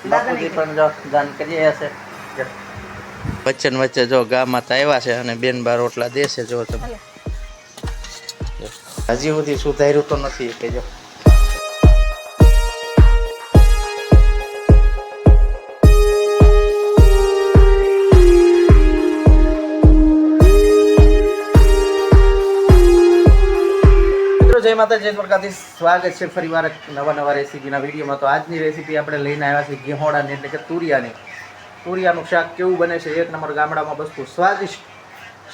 બાપુજી પણ જો દાન કરી હશે વચ્ચે ને વચ્ચે જો ગામમાં તો આવ્યા છે અને બેન બાર રોટલા દેશે જો તમે હજી સુધી સુધાર્યું તો નથી કે જો જય માતા જય દ્વારકાધીશ સ્વાગત છે ફરીવાર નવા રેસીપીના વિડીયોમાં. તો આજની રેસીપી આપણે લઈને આવ્યા છીએ ગેહોડાની એટલે કે તુરિયાનું શાક કેવું બને છે. એક નંબર ગામડામાં બસતું સ્વાદિષ્ટ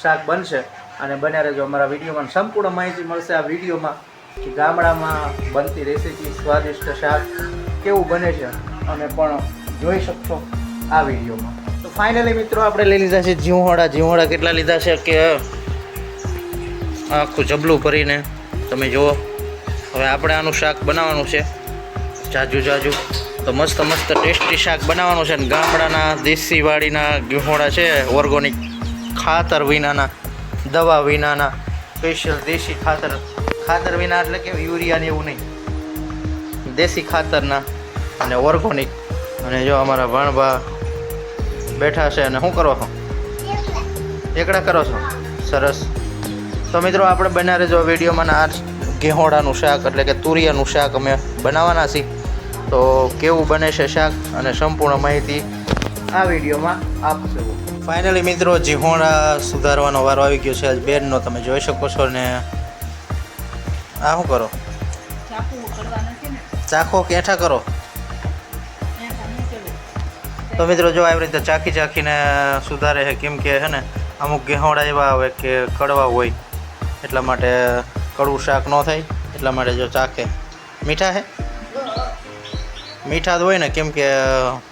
શાક બનશે અને બન્યા રહેજો અમારા વિડીયોમાં. સંપૂર્ણ માહિતી મળશે આ વિડીયોમાં કે ગામડામાં બનતી રેસીપી સ્વાદિષ્ટ શાક કેવું બને છે અને પણ જોઈ શકશો આ વિડીયોમાં. તો ફાઇનલી મિત્રો આપણે લઈ લીધા છે જીવહોડા કેટલા લીધા છે કે આખું જબલું ભરીને તમે જુઓ. હવે આપણે આનું શાક બનાવવાનું છે જાજુ તો મસ્ત ટેસ્ટી શાક બનાવવાનું છે. ને ગામડાના દેશી વાડીના ગેહોડા છે ઓર્ગોનિક ખાતર વિનાના, દવા વિનાના, સ્પેશિયલ દેશી ખાતર વિના એટલે કે યુરિયા ને એવું નહીં, દેશી ખાતરના અને ઓર્ગોનિક. અને જો અમારા ભાણભા બેઠા છે અને શું કરો છો? એકડા કરો છો? સરસ. તો મિત્રો આપણે બન્યા રહેજો વિડીયોમાં. આ ગેહોડાનું શાક એટલે કે તુરિયાનું શાક અમે બનાવવાના છીએ. તો કેવું બને છે શાક અને સંપૂર્ણ માહિતી આ વિડીયોમાં આપશે. ફાઇનલી મિત્રો જીહોડા સુધારવાનો વારો આવી ગયો છે આજ બેનનો, તમે જોઈ શકો છો. ને આ શું કરો? ચાખો કેઠા કરો. તો મિત્રો જો આવી રીતે ચાખીને સુધારે છે, કેમ કે છે ને અમુક ગેહોડા એવા આવે કે કડવા હોય, એટલા માટે કડવું શાક ન થાય એટલા માટે જો ચાખે. મીઠા છે? મીઠા જ હોય ને, કેમ કે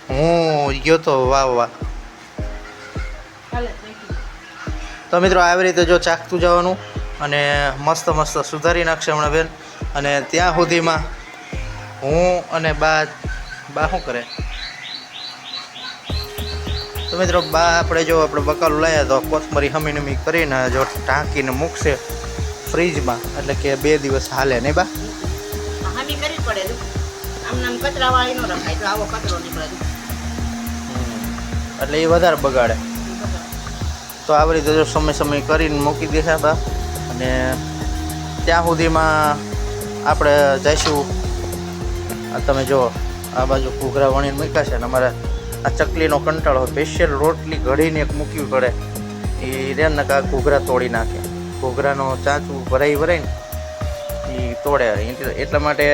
હું ગયો તો વાહ. તો મિત્રો આવી રીતે જો ચાખતું જવાનું અને મસ્ત સુધારી નાખશે હમણાં બેન. અને ત્યાં સુધીમાં હું અને બા શું કરે? તો મિત્રો આપણે બકાલું લાવ્યા તો કોથમરી હમી કરીને જો ઢાંકીને મૂકશે ફ્રીજમાં, એટલે કે 2 દિવસ હાલે નહીં બા? હમી કરવી પડે. આમ કચરા વાળી નો રખાય તો આવો કચરો નીકળે એટલે એ વધારે બગાડે. તો આવી રીતે જો સમય કરીને મૂકી દેશે બા. અને ત્યાં સુધીમાં આપણે જઈશું. તમે જો આ બાજુ ઘૂઘરા વણીને મૂક્યા છે ને અમારે આ ચકલીનો કંટાળો, સ્પેશિયલ રોટલી ઘડીને એક મૂકવી પડે. એ રે નકા ઘૂઘરા તોડી નાખે. ઘૂઘરાનો ચાંચું ભરાઈને એ તોડે, એટલા માટે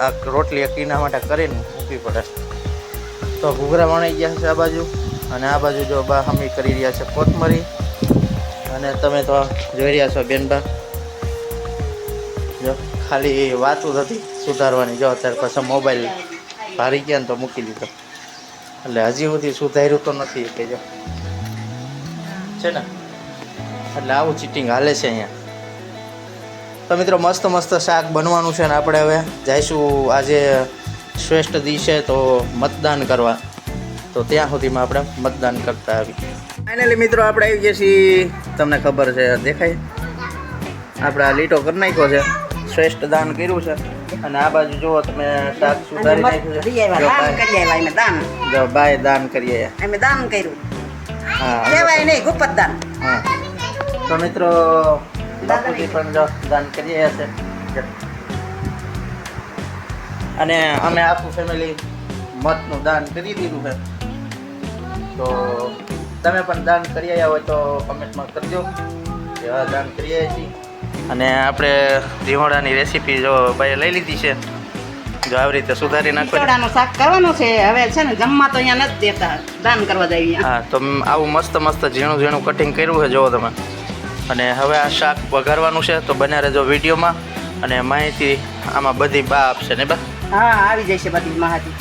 આ રોટલી એકીના માટે કરીને મૂકવી પડે. તો ઘૂઘરા વણાઈ ગયા છે આ બાજુ, અને આ બાજુ જો બા હમી કરી રહ્યા છે કોથમરી. અને તમે તો જોઈ રહ્યા છો બેનબા જો ખાલી વાતું જ હતી સુધારવાની. જો અત્યારે પાછા મોબાઈલ ભારી ગયા ને તો મૂકી દીધો, એટલે હજી સુધી સુધાર્યું તો નથી કે જો છે ને. એટલે આવું ચીટિંગ હાલે છે અહીંયા. તો મિત્રો મસ્ત શાક બનવાનું છે ને આપણે હવે જઈશું. આજે શ્રેષ્ઠ દિવસ છે તો મતદાન કરવા, તો ત્યાં સુધીમાં આપણે મતદાન કરતા આવી. ફાઇનલી મિત્રો આપણે આવી ગયા છીએ. તમને ખબર છે, દેખાય આપણે આ લીટો કરી નાખ્યો છે, શ્રેષ્ઠ દાન કર્યું છે. અને આ બાજુ જુઓ તમે શાક સુધારી નાખ્યું છે. જો બાય દાન કરીએ, અમે દાન કર્યું. હા કહેવાય નહીં ગુપ્ત દાન. હા. તો મિત્રો બાપુજી પણ જો દાન કરીએ છે. અને અમે આખું ફેમિલી મતનું દાન કરી દીધું છે. તો તમે પણ દાન કરી આવ્યા હોય તો કમેન્ટમાં કરજો કે હા દાન કરી આવ્યા છીએ. અને આપણે જીહોડાની રેસીપી જો ભાઈ લઈ લીધી છે. જો આવી રીતે સુધારી નાખવાનું શાક કરવાનું છે. હવે છે ને જમવા તો અહીંયા નથી દેતા, દાન કરવા જઈએ. હા, તો આવું મસ્ત ઝીણું કટિંગ કર્યું છે જુઓ તમે. અને હવે આ શાક વઘારવાનું છે, તો બન્યા રહેજો વિડીયોમાં. અને માહિતી આમાં બધી બા આપશે ને બા? હા, આવી જશે બધી માહિતી.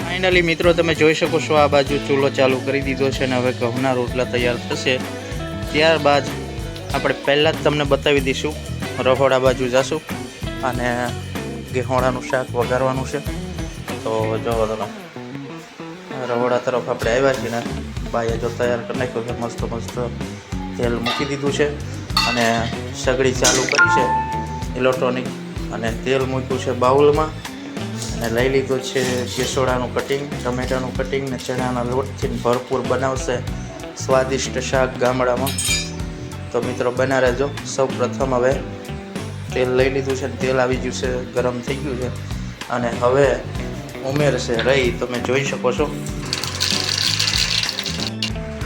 ફાઇનલી મિત્રો તમે જોઈ શકો છો આ બાજુ ચૂલો ચાલુ કરી દીધો છે ને હવે ઘઉંના રોટલા તૈયાર થશે. ત્યારબાદ આપણે પહેલાં જ તમને બતાવી દઈશું રહોડા બાજુ જશું અને ગેહોડાનું શાક વઘારવાનું છે. તો જો તમે રહોડા તરફ આપણે આવ્યા છીએ ને બાઈએ જો તૈયાર કરી નાખ્યું છે. મસ્ત તેલ મૂકી દીધું છે અને સગડી ચાલુ કરી છે ઇલેક્ટ્રોનિક. અને તેલ મૂક્યું છે બાઉલમાં. અને લઈ લીધું છે કેસોડાનું કટિંગ, ટમેટાનું કટિંગ ને ચણાના લોટથી ભરપૂર બનાવશે સ્વાદિષ્ટ શાક ગામડામાં. તો મિત્રો બના રહેજો. સૌ પ્રથમ હવે તેલ લઈ લીધું છે, તેલ આવી ગયું છે, ગરમ થઈ ગયું છે અને હવે ઉમેરશે રહી, તમે જોઈ શકો છો.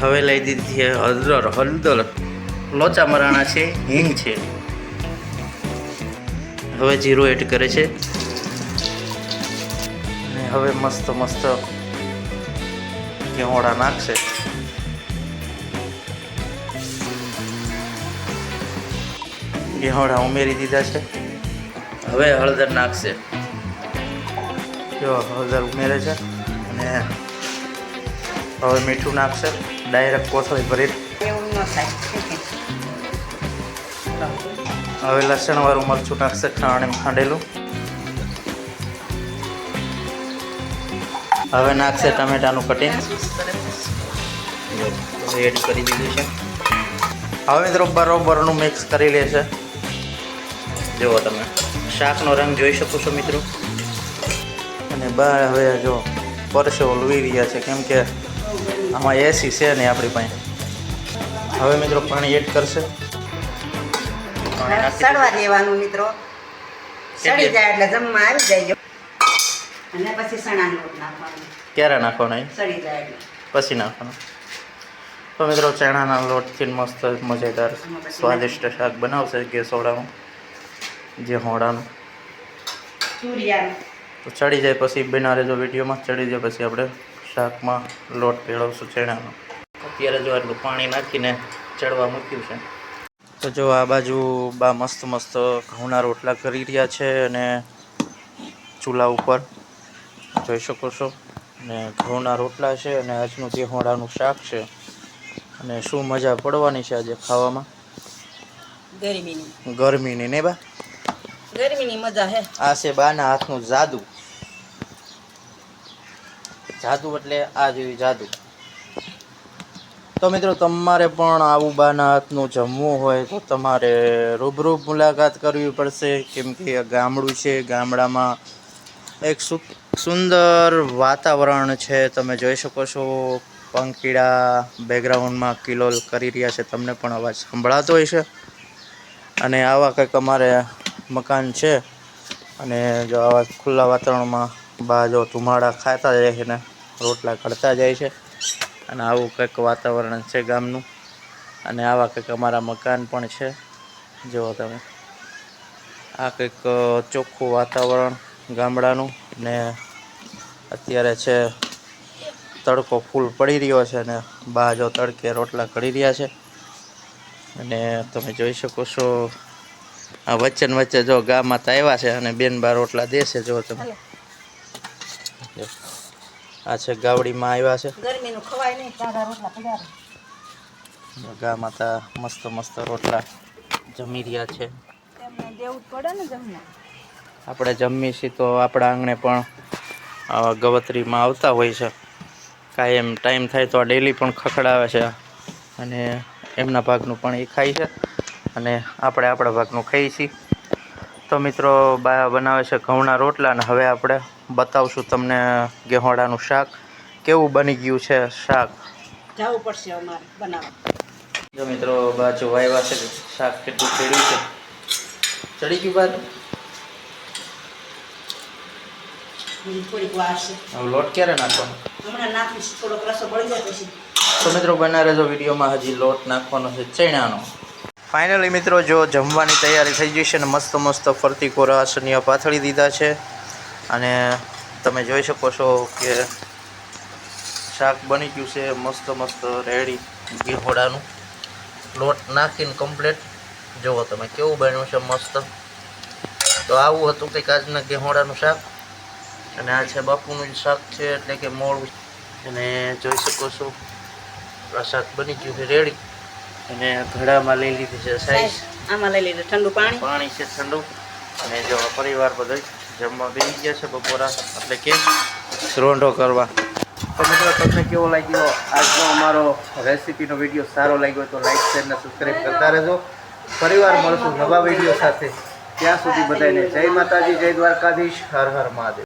હવે લઈ દીધી છે હળદર, લોચા મરાણા છે, હિંગ છે. હવે જીરું એડ કરે છે અને હવે મસ્ત મસ્ત ગેહોડા નાખશે. ગેહોડા ઉમેરી દીધા છે. હવે હળદર નાખશે. જો હળદર ઉમેરે છે અને હવે મીઠું નાખશે. ડાયરેક્ટ કોથળી ભરી. એવું ન થાય. હવે લસણવાળું મરચું નાખશે, ખાંડેલું. હવે નાખશે ટમેટાનું કટિંગ, એડ કરી દીધું છે. હવે મિત્રો બરોબરનું મિક્સ કરી લેશે. જુઓ તમે શાકનો રંગ જોઈ શકો છો મિત્રો. અને બહાર હવે જો પરસેવો લૂઈ રહ્યા છે, કેમ કે આમાં એસી છે નહીં આપણી પાસે. હવે મિત્રો પાણી એડ કરશે. સડવા દેવાનું મિત્રો. સડી જાય એટલે જમવા આવી જાય. અને પછી ચણાનો લોટ નાખવાનો. ક્યારે નાખવાનો? સડી જાય એટલે પછી નાખવાનો. તો મિત્રો ચણાના લોટથી મસ્ત મજેદાર સ્વાદિષ્ટ શાક બનાવશે કેસોડાનું, જે હોડાનું. ચૂરિયાનું. તો ચડી જાય પછી બના રહેજો વિડીયોમાં. ચડી જાય પછી આપણે શાકમાં લોટ ભેળવશું ચણાનો. અત્યારે જો આટલું પાણી નાખીને ચડવા મૂક્યું છે. તો જો આ બાજુ બા મસ્ત મસ્ત ઘઉંના રોટલા કરી રહ્યા છે અને ચૂલા ઉપર જોઈ શકો છો. અને ઘઉંના રોટલા છે અને આજનું ગેહોડાનું શાક છે. અને શું મજા પડવાની છે આજે ખાવામાં. ગરમીની ને બા ગરમીની મજા હે. આ છે બાના હાથનું જાદુ. જાદુ એટલે આ જેવી જાદુ. તો મિત્રો તમારે પણ આવું બાના હાથનું જમવું હોય તો તમારે રૂબરૂ મુલાકાત કરવી પડશે, કેમ કે ગામડું છે. ગામડામાં એક સુંદર વાતાવરણ છે. તમે જોઈ શકો છો પંખીડા બેકગ્રાઉન્ડમાં કિલોલ કરી રહ્યા છે. તમને પણ અવાજ સંભળાતો હોય છે. અને આવા કંઈક અમારે મકાન છે. અને જો આવા ખુલ્લા વાતાવરણમાં બા જો ધુમાડા ખાતા જાય છે ને રોટલા કરતા જાય છે. અને આવું કંઈક વાતાવરણ છે ગામનું. અને આવા કંઈક અમારા મકાન પણ છે. જુઓ તમે આ કંઈક ચોખ્ખું વાતાવરણ ગામડાનું. ને અત્યારે છે તડકો ફૂલ પડી રહ્યો છે ને બા જો તડકે રોટલા કરી રહ્યા છે. અને તમે જોઈ શકો છો આ વચ્ચે ને વચ્ચે જો ગામમાં તો આવ્યા છે અને બેન બા રોટલા દેશે. જો તમે આ છે ગાવડીમાં આવ્યા છે. ગરમીનું ખવાય નહીં. તાજા રોટલા પડ્યા. ગા માતા મસ્ત મસ્ત રોટલા જમી રહ્યા છે. તેમને દેવું પડે ને જમવા. આપણે જમીએ છીએ તો આપણા આંગણે પણ આવા ગવત્રીમાં આવતા હોય છે. કાયમ ટાઈમ થાય તો આ ડેલી પણ ખખડાવે છે. અને એમના ભાગનું પણ એ ખાય છે અને આપણે આપણા ભાગનું ખાઈએ છીએ. તો મિત્રો બા બનાવે છે ઘઉંના રોટલા. અને હવે આપણે બતાવશું તમને ગેહોડાનું શાક કેવું બની ગયું છે. શાક જવું પડશે અમારે બનાવવા. જો મિત્રો બાજુ વાવ્યા છે શાક કેટલું ચડ્યું છે. ચડી ગયું બાજુ. થોડીક વાર છે. હવે લોટ ક્યારે નાખવાનો? હમણાં નાખીશ. થોડોક રસો બળી જાય પછી. તો મિત્રો બના રહેજો વિડીયોમાં. હજી લોટ નાખવાનો છે ચણાનો. ફાઇનલી મિત્રો જો જમવાની તૈયારી થઈ ગઈ છે ને મસ્ત મસ્ત ફરતી કોરા આસનિયા પાથળી દીધા છે. અને તમે જોઈ શકો છો કે શાક બની ગયું છે મસ્ત મસ્ત રેડી. ગેહોડાનું લોટ નાખીને કમ્પ્લીટ. જુઓ તમે કેવું બન્યું છે મસ્ત. તો આવું હતું કંઈક આજના ગેહોડાનું શાક. અને આ છે બાપુનું શાક છે એટલે કે મોળું. અને જોઈ શકો છો આ શાક બની ગયું છે રેડી. અને ઘડામાં લઈ લીધી છે સાઈઝ. આમાં લઈ લીધું ઠંડુ પાણી. પાણી છે ઠંડુ. અને જો પરિવાર બધો જમવા બેસી ગયા છે બપોરા એટલે કે રોંઢો કરવા. તો મિત્રો તમને કેવો લાગ્યો આજનો અમારો રેસીપીનો વિડીયો? સારો લાગ્યો તો લાઈક શેર અને સબસ્ક્રાઈબ કરતા રહેજો. ફરીવાર મળશું નવા વિડીયો સાથે. ત્યાં સુધી બધાને જય માતાજી, જય દ્વારકાધીશ, હર હર મહાદેવ.